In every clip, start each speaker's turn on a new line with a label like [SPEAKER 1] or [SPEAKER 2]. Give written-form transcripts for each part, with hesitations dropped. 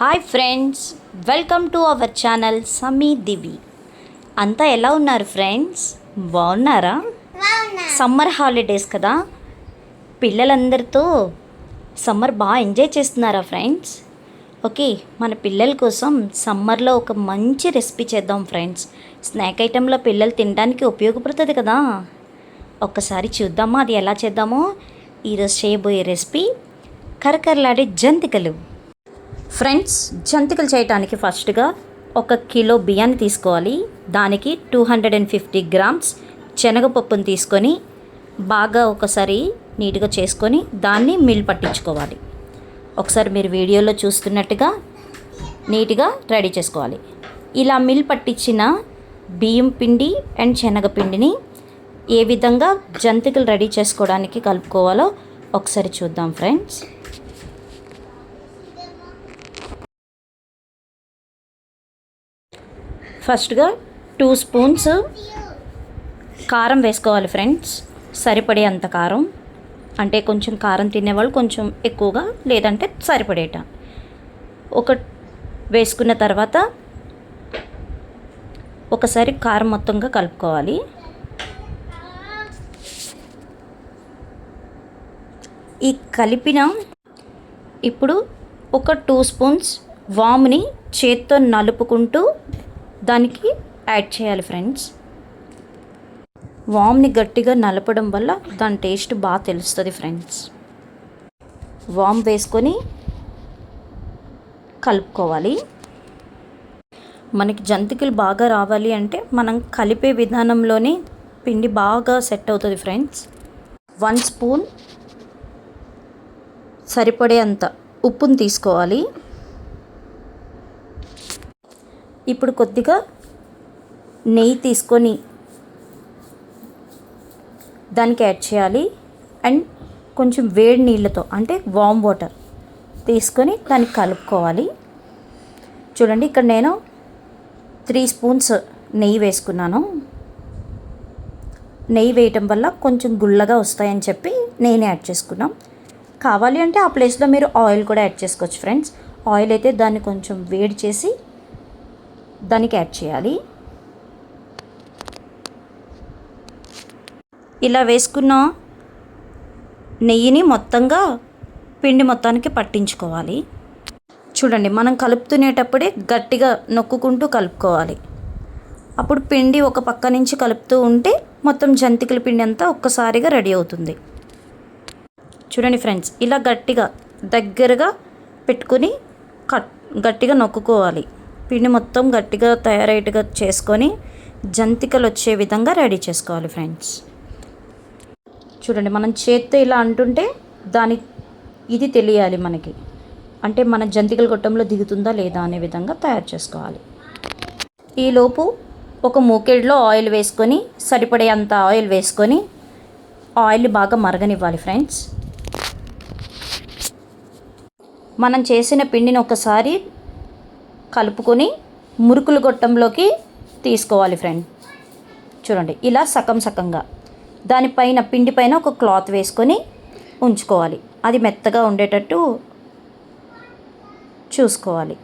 [SPEAKER 1] Hi friends, welcome to our channel సమీ దివి. అంతా ఎలా ఉన్నారు ఫ్రెండ్స్? బాగున్నారా? సమ్మర్ హాలిడేస్ కదా, పిల్లలందరితో సమ్మర్ బాగా ఎంజాయ్ చేస్తున్నారా ఫ్రెండ్స్? ఓకే, మన పిల్లల కోసం సమ్మర్లో ఒక మంచి రెసిపీ చేద్దాం ఫ్రెండ్స్. స్నాక్ ఐటెంలో పిల్లలు తినడానికి ఉపయోగపడుతుంది కదా. ఒక్కసారి చూద్దామా అది ఎలా చేద్దామో. ఈరోజు చేయబోయే రెసిపీ కరకరలాడే జంతికలు. ఫ్రెండ్స్, జంతికలు చేయడానికి ఫస్ట్గా 1 కిలో బియ్యాన్ని తీసుకోవాలి. దానికి 250 గ్రామ్స్ శనగపప్పును తీసుకొని బాగా ఒకసారి నీట్గా చేసుకొని దాన్ని మిల్ పట్టించుకోవాలి. ఒకసారి మీరు వీడియోలో చూస్తున్నట్టుగా నీట్గా రెడీ చేసుకోవాలి. ఇలా మిల్ పట్టించిన బియ్యం పిండి అండ్ శనగపిండిని ఏ విధంగా జంతికలు రెడీ చేసుకోవడానికి కలుపుకోవాలో ఒకసారి చూద్దాం ఫ్రెండ్స్. ఫస్ట్గా 2 స్పూన్స్ కారం వేసుకోవాలి ఫ్రెండ్స్. సరిపడే అంత కారం, అంటే కొంచెం కారం తినేవాళ్ళు కొంచెం ఎక్కువగా, లేదంటే సరిపడేట ఒక వేసుకున్న తర్వాత ఒకసారి కారం మొత్తంగా కలుపుకోవాలి. ఈ కలిపిన ఇప్పుడు ఒక 2 స్పూన్స్ వాముని చేత్తో నలుపుకుంటూ దానికి యాడ్ చేయాలి ఫ్రెండ్స్. వామ్ని గట్టిగా నలపడం వల్ల దాని టేస్ట్ బాగా తెలుస్తుంది ఫ్రెండ్స్. వామ్ వేసుకొని కలుపుకోవాలి. మనకి జంతికలు బాగా రావాలి అంటే మనం కలిపే విధానంలోనే పిండి బాగా సెట్ అవుతుంది ఫ్రెండ్స్. 1 స్పూన్ సరిపడే అంత ఉప్పును తీసుకోవాలి. ఇప్పుడు కొద్దిగా నెయ్యి తీసుకొని దానికి యాడ్ చేయాలి. అండ్ కొంచెం వేడి నీళ్ళతో, అంటే వామ్ వాటర్ తీసుకొని దానికి కలుపుకోవాలి. చూడండి, ఇక్కడ నేను 3 స్పూన్స్ నెయ్యి వేసుకున్నాను. నెయ్యి వేయటం వల్ల కొంచెం గుల్లగా వస్తాయని చెప్పి నేను యాడ్ చేసుకున్నాం. కావాలి అంటే ఆ ప్లేస్లో మీరు ఆయిల్ కూడా యాడ్ చేసుకోవచ్చు ఫ్రెండ్స్. ఆయిల్ అయితే దాన్ని కొంచెం వేడి చేసి దానికి యాడ్ చేయాలి. ఇలా వేసుకున్న నెయ్యిని మొత్తంగా పిండి మొత్తానికి పట్టించుకోవాలి. చూడండి, మనం కలుపుతునేటప్పుడే గట్టిగా నొక్కుకుంటూ కలుపుకోవాలి. అప్పుడు పిండి ఒక పక్క నుంచి కలుపుతూ ఉంటే మొత్తం జంతికల పిండి అంతా ఒక్కసారిగా రెడీ అవుతుంది. చూడండి ఫ్రెండ్స్, ఇలా గట్టిగా దగ్గరగా పెట్టుకొని గట్టిగా నొక్కుకోవాలి. పిండి మొత్తం గట్టిగా తయారయ్యేట్టుగా చేసుకొని జంతికలు వచ్చే విధంగా రెడీ చేసుకోవాలి ఫ్రెండ్స్. చూడండి, మనం చేత్తో ఇలా అంటుంటే ఇది తెలియాలి మనకి, అంటే మన జంతికల గొట్టంలో దిగుతుందా లేదా అనే విధంగా తయారు చేసుకోవాలి. ఈలోపు ఒక మూకెడ్లో ఆయిల్ వేసుకొని, సరిపడే అంత ఆయిల్ వేసుకొని ఆయిల్ బాగా మరగనివ్వాలి ఫ్రెండ్స్. మనం చేసిన పిండిని ఒకసారి కలుపుకొని మురుకులు గొట్టంలోకి తీసుకోవాలి ఫ్రెండ్. చూడండి, ఇలా సకంగా దానిపైన పిండి పైన ఒక క్లాత్ వేసుకొని ఉంచుకోవాలి. అది మెత్తగా ఉండేటట్టు చూసుకోవాలి.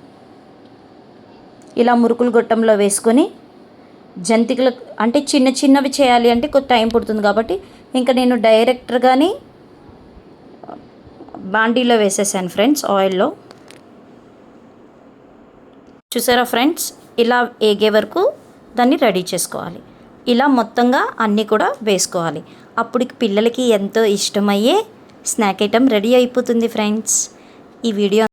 [SPEAKER 1] ఇలా మురుకులు గొట్టంలో వేసుకొని జంతికలు అంటే చిన్నవి చేయాలి అంటే కొంచెం టైం పడుతుంది కాబట్టి ఇంకా నేను డైరెక్ట్గానే బాండీలో వేసేసాను ఫ్రెండ్స్, ఆయిల్లో. చూసారా ఫ్రెండ్స్, ఇలా ఏగే వరకు దాన్ని రెడీ చేసుకోవాలి. ఇలా మొత్తంగా అన్నీ కూడా వేసుకోవాలి. అప్పుడు పిల్లలకి ఎంతో ఇష్టమయ్యే స్నాక్ ఐటెం రెడీ అయిపోతుంది ఫ్రెండ్స్. ఈ వీడియో